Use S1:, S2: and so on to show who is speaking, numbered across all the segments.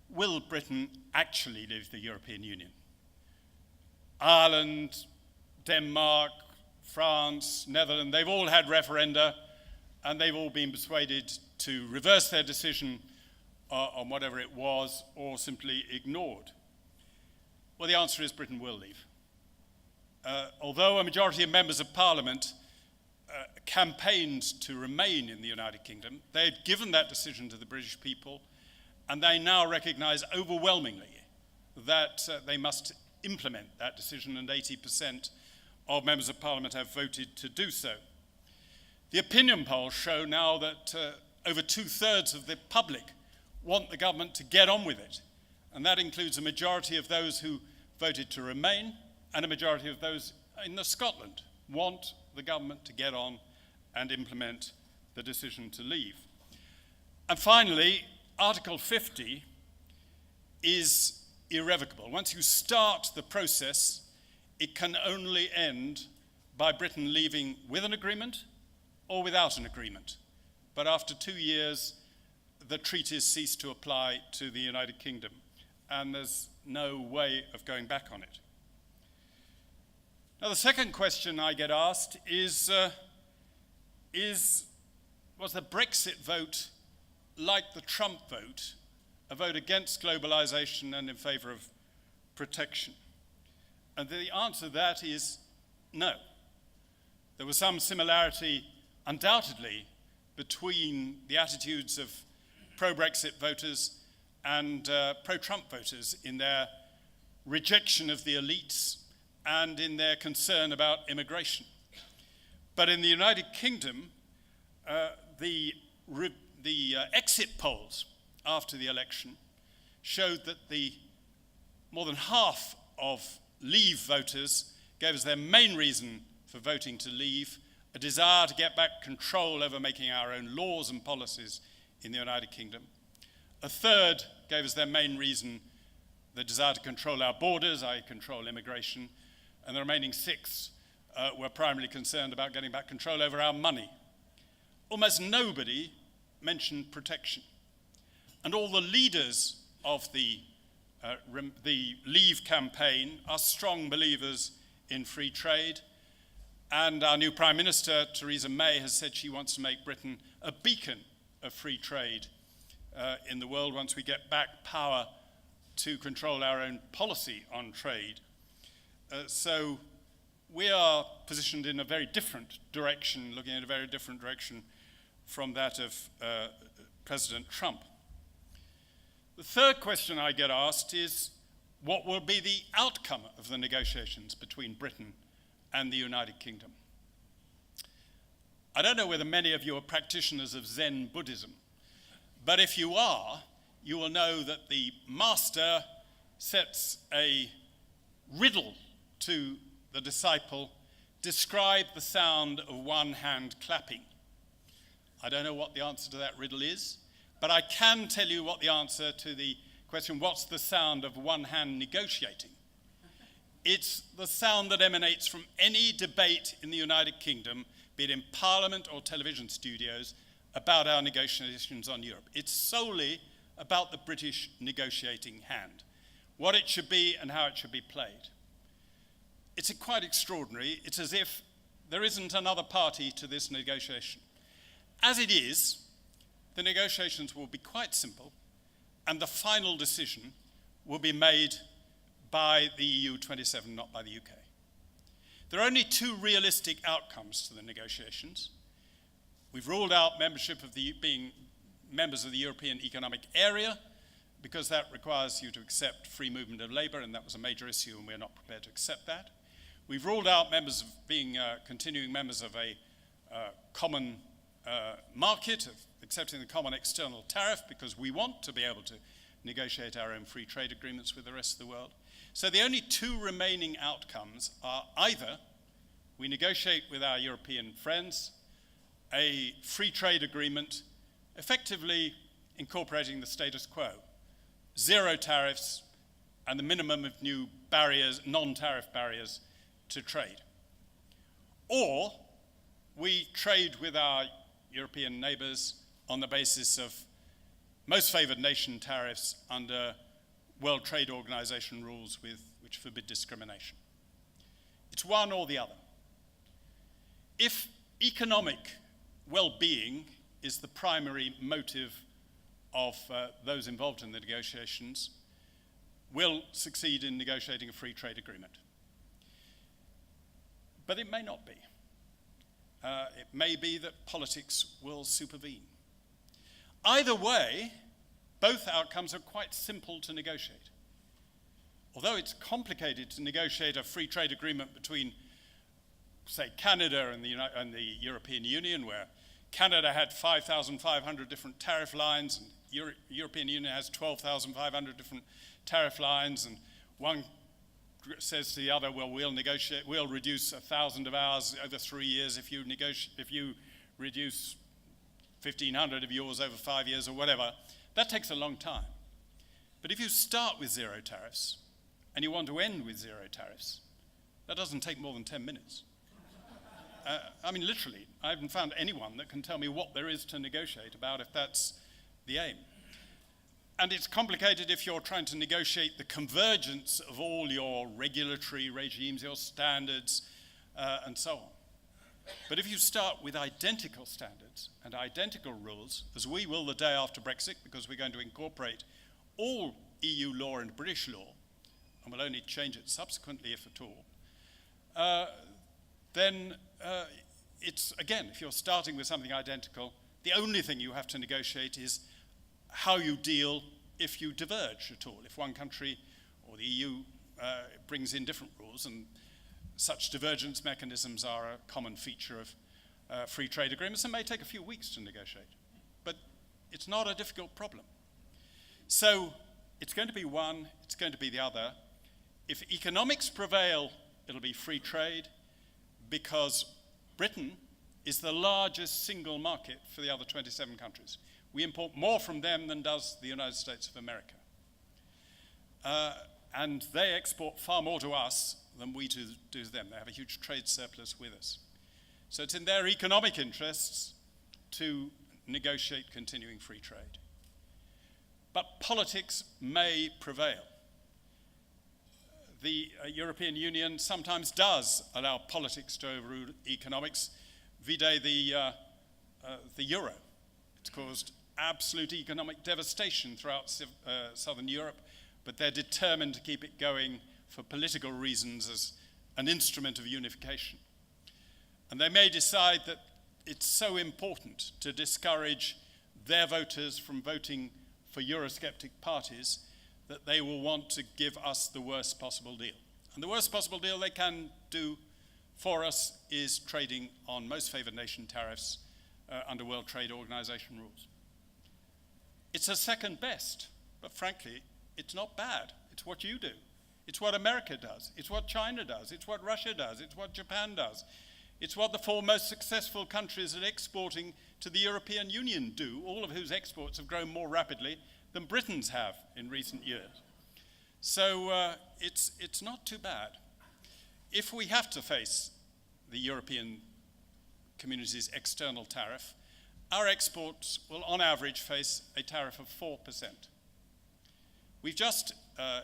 S1: will Britain actually leave the European Union? Ireland, Denmark, France, Netherlands, they've all had referenda, and they've all been persuaded to reverse their decision on whatever it was, or simply ignored. Well, the answer is Britain will leave. Although a majority of members of Parliament campaigned to remain in the United Kingdom, they had given that decision to the British people, and they now recognise overwhelmingly that they must implement that decision, and 80% of members of Parliament have voted to do so. The opinion polls show now that over 2/3 of the public want the government to get on with it, and that includes a majority of those who voted to remain, and a majority of those in Scotland want the government to get on and implement the decision to leave. And finally, Article 50 is irrevocable. Once you start the process, it can only end by Britain leaving with an agreement or without an agreement. But after 2 years, the treaties cease to apply to the United Kingdom, and there's no way of going back on it. Now, the second question I get asked is was the Brexit vote like the Trump vote, a vote against globalization and in favor of protection? And the answer to that is no. There was some similarity, undoubtedly, between the attitudes of pro-Brexit voters and pro-Trump voters in their rejection of the elites and in their concern about immigration. But in the United Kingdom, the exit polls after the election showed that more than half of Leave voters gave us their main reason for voting to leave a desire to get back control over making our own laws and policies in the United Kingdom. A third gave us their main reason, the desire to control our borders, i.e. control immigration, and the remaining 6 were primarily concerned about getting back control over our money. Almost nobody mentioned protection. And all the leaders of the Leave campaign are strong believers in free trade, and our new Prime Minister, Theresa May, has said she wants to make Britain a beacon of free trade in the world once we get back power to control our own policy on trade. So we are positioned in a very different direction, looking at a very different direction from that of President Trump. The third question I get asked is, what will be the outcome of the negotiations between Britain and the United Kingdom? I don't know whether many of you are practitioners of Zen Buddhism, but if you are, you will know that the master sets a riddle to the disciple: describe the sound of one hand clapping. I don't know what the answer to that riddle is, but I can tell you what the answer to the question, what's the sound of one hand negotiating? It's the sound that emanates from any debate in the United Kingdom, be it in Parliament or television studios, about our negotiations on Europe. It's solely about the British negotiating hand, what it should be and how it should be played. It's quite extraordinary. It's as if there isn't another party to this negotiation. As it is, the negotiations will be quite simple, and the final decision will be made by the EU 27, not by the UK. There are only 2 realistic outcomes to the negotiations. We've ruled out membership of being members of the European Economic Area, because that requires you to accept free movement of labour, and that was a major issue, and we're not prepared to accept that. We've ruled out members of being continuing members of a common market, of accepting the common external tariff, because we want to be able to negotiate our own free trade agreements with the rest of the world. So the only 2 remaining outcomes are either we negotiate with our European friends a free trade agreement effectively incorporating the status quo, 0 tariffs and the minimum of new barriers, non-tariff barriers to trade. Or we trade with our European neighbours on the basis of most favored nation tariffs under World Trade Organization rules which forbid discrimination. It's one or the other. If economic well-being is the primary motive of those involved in the negotiations, we'll succeed in negotiating a free trade agreement. But it may not be. It may be that politics will supervene. Either way, both outcomes are quite simple to negotiate. Although it's complicated to negotiate a free trade agreement between, say, Canada and the European Union, where Canada had 5,500 different tariff lines, and European Union has 12,500 different tariff lines, and one says to the other, well, we'll reduce 1,000 of ours over 3 years if you reduce 1,500 of yours over 5 years or whatever. That takes a long time. But if you start with zero tariffs and you want to end with zero tariffs, that doesn't take more than 10 minutes. I mean, literally, I haven't found anyone that can tell me what there is to negotiate about if that's the aim. And it's complicated if you're trying to negotiate the convergence of all your regulatory regimes, your standards, and so on. But if you start with identical standards and identical rules, as we will the day after Brexit, because we're going to incorporate all EU law into British law, and we'll only change it subsequently if at all, then it's, again, if you're starting with something identical, the only thing you have to negotiate is how you deal if you diverge at all, if one country or the EU brings in different rules, and such divergence mechanisms are a common feature of free trade agreements and may take a few weeks to negotiate. But it's not a difficult problem. So it's going to be one, it's going to be the other. If economics prevail, it'll be free trade, because Britain is the largest single market for the other 27 countries. We import more from them than does the United States of America. And they export far more to us than we do to them. They have a huge trade surplus with us. So it's in their economic interests to negotiate continuing free trade. But politics may prevail. The European Union sometimes does allow politics to overrule economics, vide the euro. It's caused absolute economic devastation throughout southern Europe, but they're determined to keep it going for political reasons as an instrument of unification. And they may decide that it's so important to discourage their voters from voting for Eurosceptic parties that they will want to give us the worst possible deal. And the worst possible deal they can do for us is trading on most favored nation tariffs under World Trade Organization rules. It's a second best, but frankly, it's not bad. It's what you do. It's what America does. It's what China does. It's what Russia does. It's what Japan does. It's what the four most successful countries at exporting to the European Union do, all of whose exports have grown more rapidly than Britain's have in recent years. So it's not too bad. If we have to face the European community's external tariff, our exports will on average face a tariff of 4%. We've just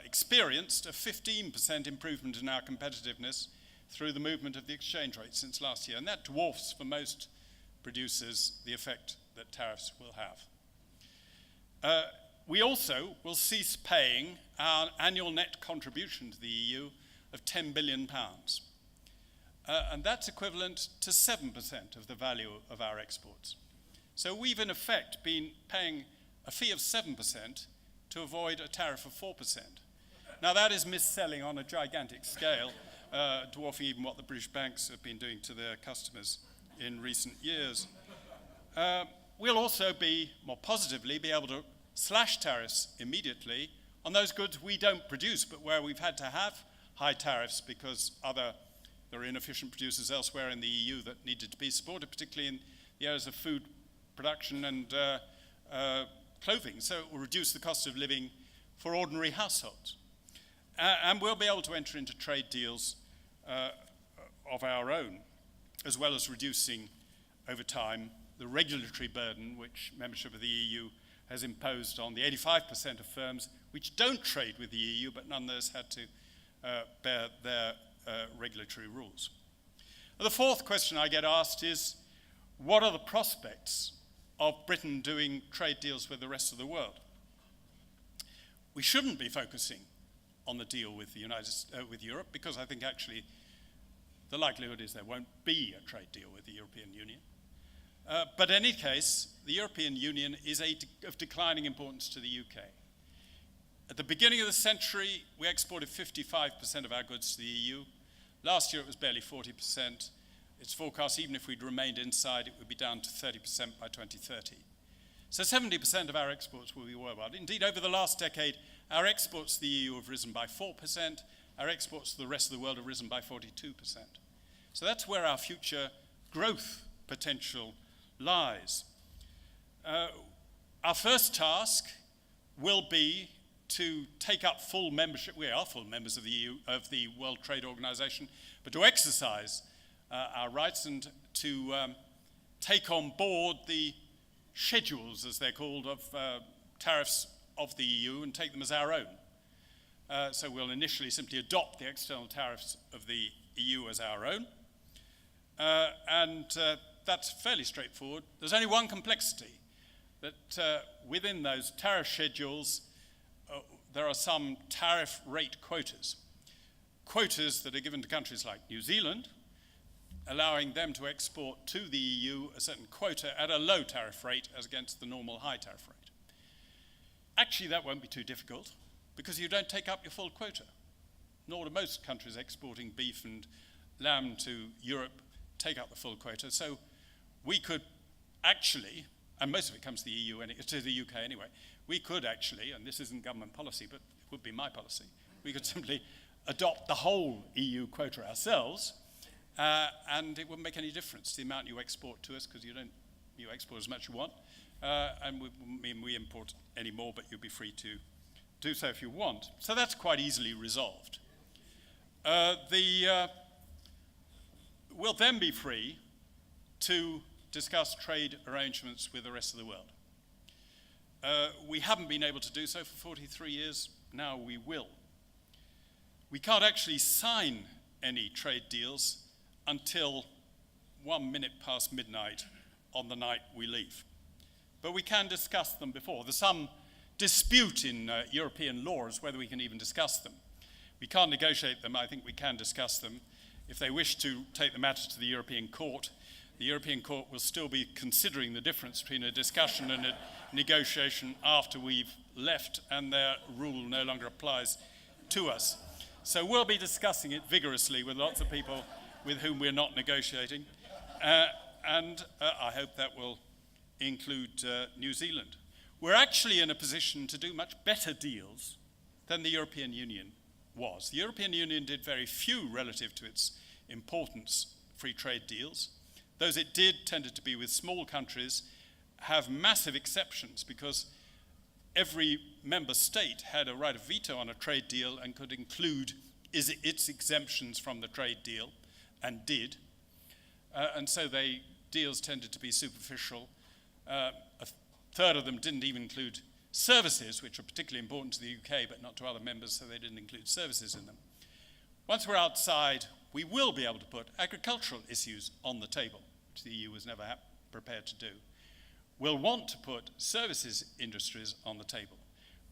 S1: experienced a 15% improvement in our competitiveness through the movement of the exchange rate since last year, and that dwarfs for most producers the effect that tariffs will have. We also will cease paying our annual net contribution to the EU of £10 billion. And that's equivalent to 7% of the value of our exports. So we've in effect been paying a fee of 7% to avoid a tariff of 4%. Now that is mis-selling on a gigantic scale, dwarfing even what the British banks have been doing to their customers in recent years. We'll also more positively be able to slash tariffs immediately on those goods we don't produce, but where we've had to have high tariffs because there are inefficient producers elsewhere in the EU that needed to be supported, particularly in the areas of food production and clothing. So it will reduce the cost of living for ordinary households. And we'll be able to enter into trade deals of our own, as well as reducing over time the regulatory burden which membership of the EU has imposed on the 85% of firms which don't trade with the EU, but nonetheless had to bear their regulatory rules. The fourth question I get asked is, what are the prospects of Britain doing trade deals with the rest of the world? We shouldn't be focusing on the deal with with Europe, because I think actually the likelihood is there won't be a trade deal with the European Union. But in any case, the European Union is of declining importance to the UK. At the beginning of the century, we exported 55% of our goods to the EU. Last year it was barely 40%. It's forecast even if we'd remained inside, it would be down to 30% by 2030. So 70% of our exports will be worldwide. Indeed, over the last decade, our exports to the EU have risen by 4%. Our exports to the rest of the world have risen by 42%. So that's where our future growth potential lies. Our first task will be to take up full membership. We are full members of the EU, of the World Trade Organization, but to exercise our rights and to take on board the schedules, as they're called, of tariffs of the EU and take them as our own. So we'll initially simply adopt the external tariffs of the EU as our own. And that's fairly straightforward. There's only one complexity, that within those tariff schedules, there are some tariff rate quotas. Quotas that are given to countries like New Zealand, allowing them to export to the EU a certain quota at a low tariff rate as against the normal high tariff rate. Actually, that won't be too difficult, because you don't take up your full quota. Nor do most countries exporting beef and lamb to Europe take up the full quota. So we could actually, and most of it comes to the EU, to the UK anyway, we could actually, and this isn't government policy, but it would be my policy, we could simply adopt the whole EU quota ourselves, and it wouldn't make any difference to the amount you export to us, because you export as much as you want, and we wouldn't mean we import any more, but you'd be free to do so if you want. So that's quite easily resolved. We'll then be free to discuss trade arrangements with the rest of the world. We haven't been able to do so for 43 years, now we will. We can't actually sign any trade deals until 1 minute past midnight on the night we leave. But we can discuss them before. There's some dispute in European law as whether we can even discuss them. We can't negotiate them, I think we can discuss them. If they wish to take the matter to the European Court will still be considering the difference between a discussion and a negotiation after we've left and their rule no longer applies to us. So we'll be discussing it vigorously with lots of people with whom we're not negotiating, and I hope that will include New Zealand. We're actually in a position to do much better deals than the European Union was. The European Union did very few relative to its importance free trade deals. Those it did tended to be with small countries, have massive exceptions because every member state had a right of veto on a trade deal and could include its exemptions from the trade deal, and did. And so deals tended to be superficial. A third of them didn't even include services, which are particularly important to the UK but not to other members, so they didn't include services in them. Once we're outside, we will be able to put agricultural issues on the table, which the EU was never prepared to do. We'll want to put services industries on the table.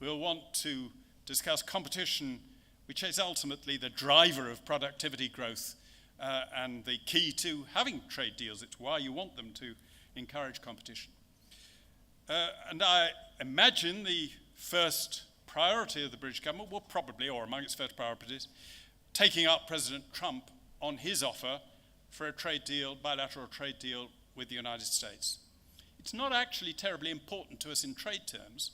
S1: We'll want to discuss competition, which is ultimately the driver of productivity growth and the key to having trade deals. It's why you want them, to encourage competition. And I imagine the first priority of the British government will probably, or among its first priorities, taking up President Trump on his offer for a trade deal, bilateral trade deal with the United States. It's not actually terribly important to us in trade terms.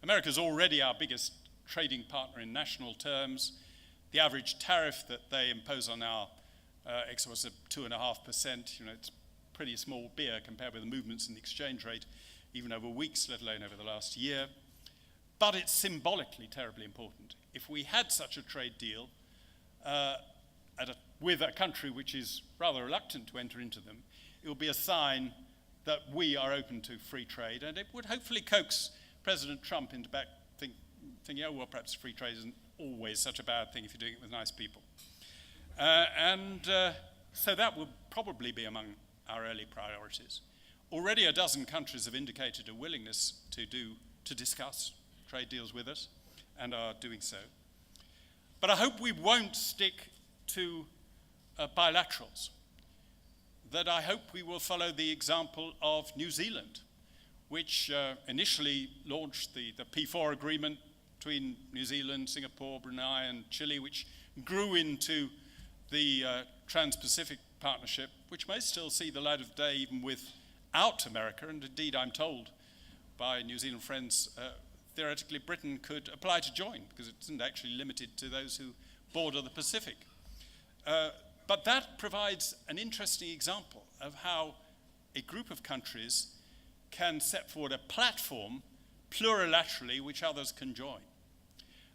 S1: America's already our biggest trading partner in national terms. The average tariff that they impose on our exports is 2.5%. It's pretty small beer compared with the movements in the exchange rate, even over weeks, let alone over the last year. But it's symbolically terribly important. If we had such a trade deal with a country which is rather reluctant to enter into them, it would be a sign that we are open to free trade, and it would hopefully coax President Trump into back thinking, oh, well, perhaps free trade isn't always such a bad thing if you're doing it with nice people. So that would probably be among our early priorities. Already a dozen countries have indicated a willingness to discuss trade deals with us and are doing so. But I hope we won't stick to bilaterals. That I hope we will follow the example of New Zealand, which initially launched the P4 agreement between New Zealand, Singapore, Brunei and Chile, which grew into the Transpacific Partnership, which may still see the light of day even without America. And indeed, I'm told by New Zealand friends, theoretically Britain could apply to join because it isn't actually limited to those who border the Pacific. But that provides an interesting example of how a group of countries can set forward a platform plurilaterally which others can join.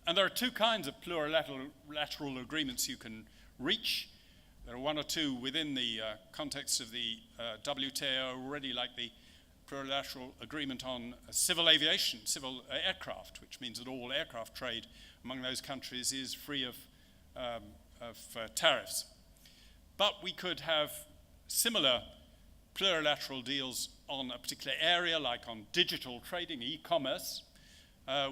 S1: And there are two kinds of plurilateral agreements you can reach. There are one or two within the context of the WTO already, like the plurilateral agreement on civil aviation, civil aircraft, which means that all aircraft trade among those countries is free of tariffs. But we could have similar plurilateral deals on a particular area, like on digital trading, e-commerce,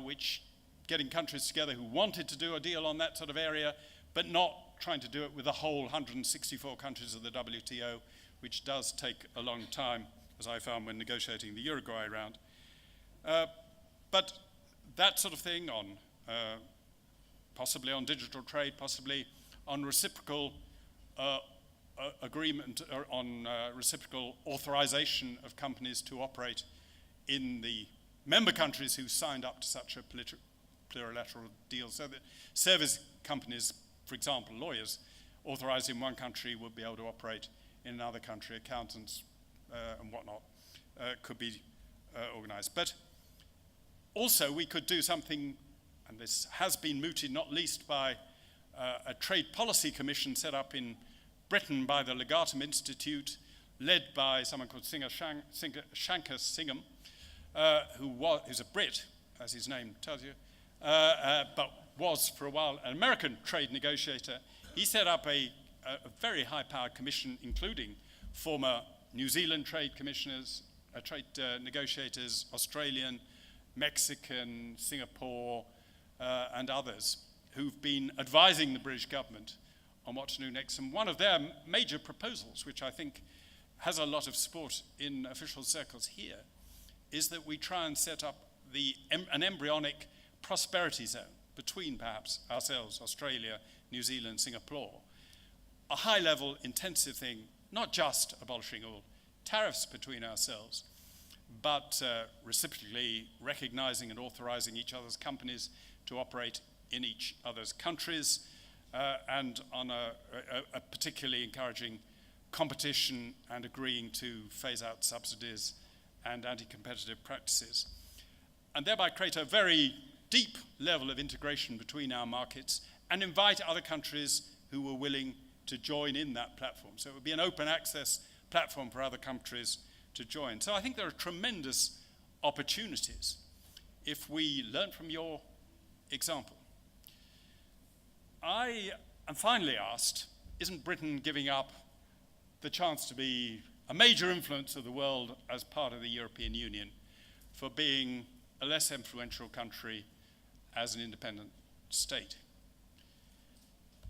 S1: which getting countries together who wanted to do a deal on that sort of area, but not trying to do it with the whole 164 countries of the WTO, which does take a long time, as I found when negotiating the Uruguay round. But that sort of thing on possibly on digital trade, possibly on reciprocal agreement or on reciprocal authorization of companies to operate in the member countries who signed up to such a plurilateral deal, so that service companies, for example, lawyers, authorized in one country would be able to operate in another country, accountants and whatnot could be organized. But also we could do something, and this has been mooted not least by a trade policy commission set up in Britain by the Legatum Institute, led by someone called Shankar Singham, who's a Brit, as his name tells you, but was for a while an American trade negotiator. He set up a very high-powered commission, including former New Zealand trade commissioners, trade negotiators, Australian, Mexican, Singapore, and others, who've been advising the British government on what to do next. And one of their major proposals, which I think has a lot of support in official circles here, is that we try and set up an embryonic prosperity zone between perhaps ourselves, Australia, New Zealand, Singapore. A high-level, intensive thing, not just abolishing all tariffs between ourselves, but reciprocally recognizing and authorizing each other's companies to operate in each other's countries, and on a particularly encouraging competition and agreeing to phase out subsidies and anti-competitive practices, and thereby create a very deep level of integration between our markets and invite other countries who were willing to join in that platform. So it would be an open access platform for other countries to join. So I think there are tremendous opportunities if we learn from your example. I am finally asked, isn't Britain giving up the chance to be a major influence of the world as part of the European Union for being a less influential country as an independent state?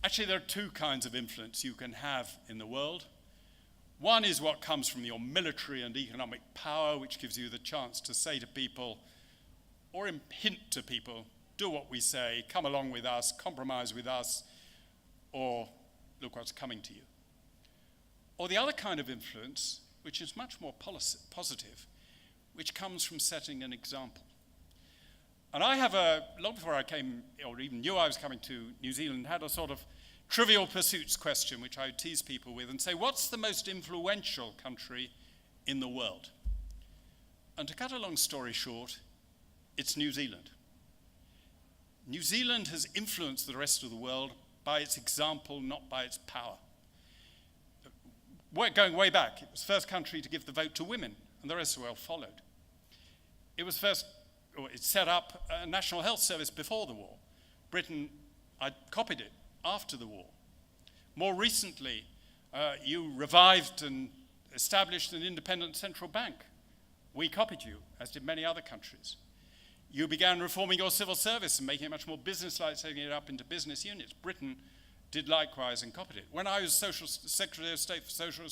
S1: Actually, there are two kinds of influence you can have in the world. One is what comes from your military and economic power, which gives you the chance to say to people, or hint to people, do what we say, come along with us, compromise with us, or look what's coming to you. Or the other kind of influence, which is much more positive, which comes from setting an example. And I have long before I came, or even knew I was coming to New Zealand, had a sort of trivial pursuits question, which I would tease people with and say, what's the most influential country in the world? And to cut a long story short, it's New Zealand. New Zealand has influenced the rest of the world by its example, not by its power. We're going way back. It was the first country to give the vote to women, and the rest of the world followed. It was first, it set up a national health service before the war. Britain copied it after the war. More recently, you revived and established an independent central bank. We copied you, as did many other countries. You began reforming your civil service and making it much more business-like, setting it up into business units. Britain did likewise and copied it. When I was Secretary of State for Social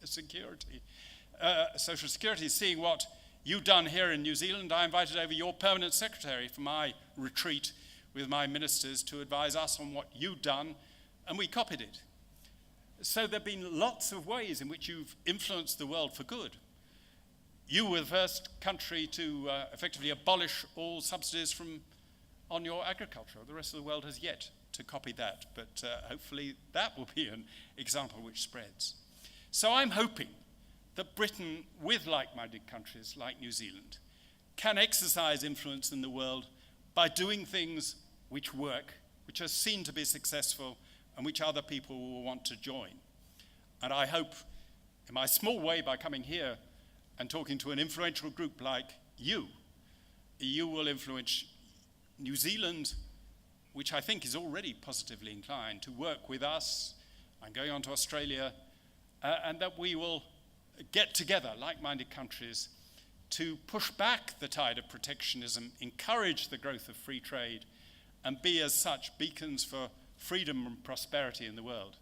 S1: Security, seeing what you've done here in New Zealand, I invited over your permanent secretary for my retreat with my ministers to advise us on what you'd done, and we copied it. So there have been lots of ways in which you've influenced the world for good. You were the first country to effectively abolish all subsidies on your agriculture. The rest of the world has yet to copy that, but hopefully that will be an example which spreads. So I'm hoping that Britain, with like-minded countries like New Zealand, can exercise influence in the world by doing things which work, which are seen to be successful, and which other people will want to join. And I hope, in my small way, by coming here and talking to an influential group like you will influence New Zealand, which I think is already positively inclined to work with us. I'm going on to Australia, and that we will get together, like-minded countries, to push back the tide of protectionism, encourage the growth of free trade, and be as such beacons for freedom and prosperity in the world.